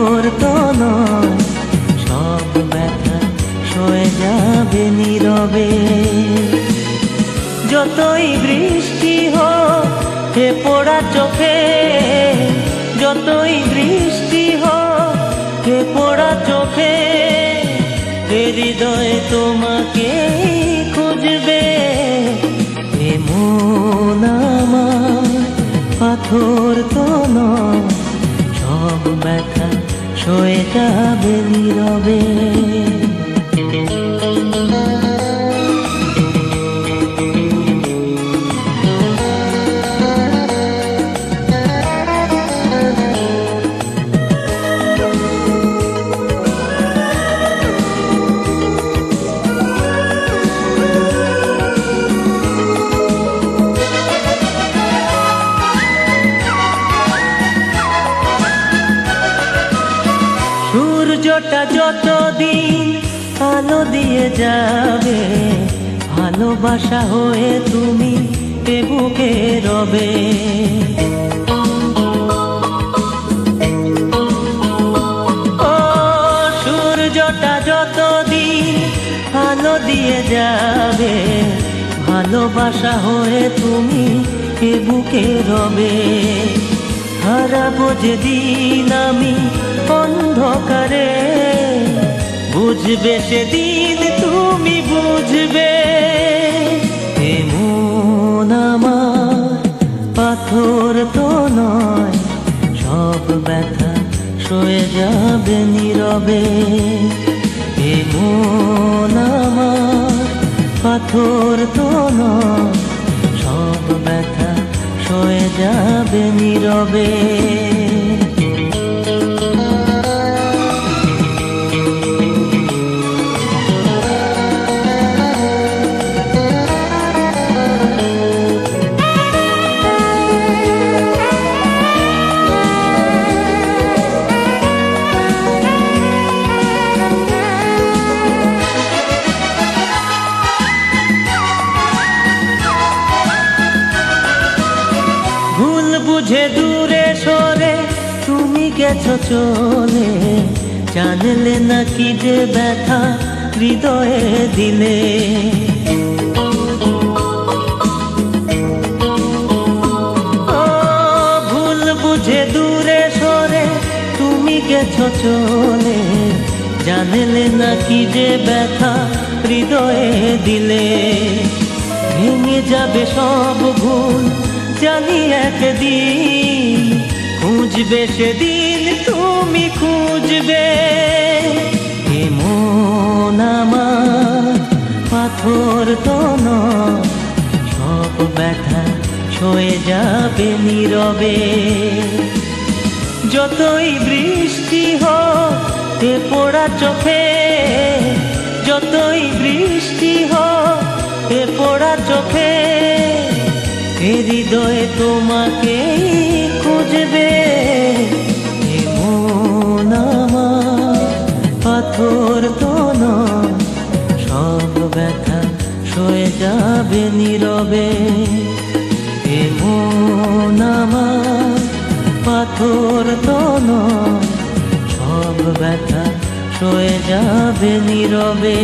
পাথর তো নয়, সব ব্যথা সয়ে যাবে নীরবে। যতই বৃষ্টি হোক হে পোড়া চোখে, যতই বৃষ্টি হোক হে পোড়া চোখে, হৃদয় তোমাকে খুঁজবে। এ মন আমার পাথর তো নয়, সব ব্যথা সয়ে যাবে নীরবে। সূর্যটা যতদিন আলো দিয়ে যাবে, ভালোবাসা হয়ে তুমি এ বুকে রবে। ও সূর্যটা যতদিন আলো দিয়ে যাবে, ভালোবাসা হয়ে তুমি এ বুকে রবে। হারাবো যেদিন আমি অন্ধকারে, বুঝবে সেদিন তুমি বুঝবে। এ মন আমার পাথর তো নয়, সব ব্যথা সয়ে যাবে নীরবে। এ মন আমার পাথর তো নয়, সব ব্যথা সয়ে যাবে নীরবে। ভুল বুঝে দূরে সরে তুমি গেছো চলে, জানলে না কি যে ব্যথা হৃদয়ে দিলে। ও ভুল বুঝে দূরে সরে তুমি গেছো চলে, জানলে না কি যে ব্যথা হৃদয়ে দিলে। ভেঙে যাবে সব ভুল জানি একদিন, খুঁজবে সেদিন তুমি খুঁজবে। এ মন আমার পাথর তো নয়, সব ব্যথা সয়ে যাবে নীরবে। যতই বৃষ্টি হোক এ পোড়া চোখে, যতই বৃষ্টি হোক এ পোড়া চোখে, হৃদয় তোমাকে খুঁজবে। এ মন আমার পাথর তো নয়, সব ব্যথা সয়ে যাবে নীরবে। এ মন আমার পাথর তো নয়, সব ব্যথা সয়ে যাবে নীরবে।